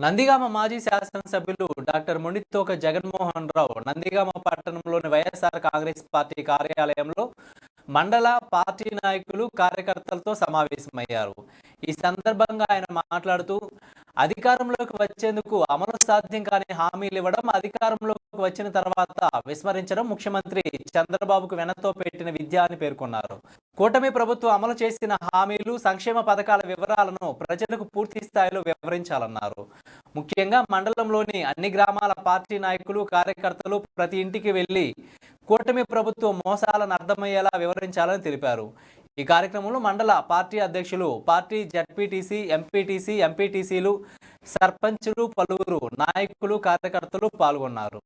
నందిగామ మాజీ శాసనసభ్యులు డాక్టర్ మునితోక జగన్మోహన్ రావు నందిగామ పట్టణంలోని వైఎస్ఆర్ కాంగ్రెస్ పార్టీ కార్యాలయంలో మండల పార్టీ నాయకులు కార్యకర్తలతో సమావేశమయ్యారు. ఈ సందర్భంగా ఆయన మాట్లాడుతూ అధికారంలోకి వచ్చేందుకు అమలు సాధ్యం కాని హామీలు ఇవ్వడం, అధికారంలోకి వచ్చిన తర్వాత విస్మరించడం ముఖ్యమంత్రి చంద్రబాబుకు వెనతో పెట్టిన విద్య అని పేర్కొన్నారు. కూటమి ప్రభుత్వం అమలు చేసిన హామీలు, సంక్షేమ పథకాల వివరాలను ప్రజలకు పూర్తి స్థాయిలో వివరించాలన్నారు. ముఖ్యంగా మండలంలోని అన్ని గ్రామాల పార్టీ నాయకులు, కార్యకర్తలు ప్రతి ఇంటికి వెళ్లి కూటమి ప్రభుత్వం మోసాలను అర్థమయ్యేలా వివరించాలని తెలిపారు. ఈ కార్యక్రమంలో మండల పార్టీ అధ్యక్షులు, పార్టీ జడ్పీటీసీ, ఎంపీటీసీ, ఎంపీటీసీలు, సర్పంచులు, పలువురు నాయకులు, కార్యకర్తలు పాల్గొన్నారు.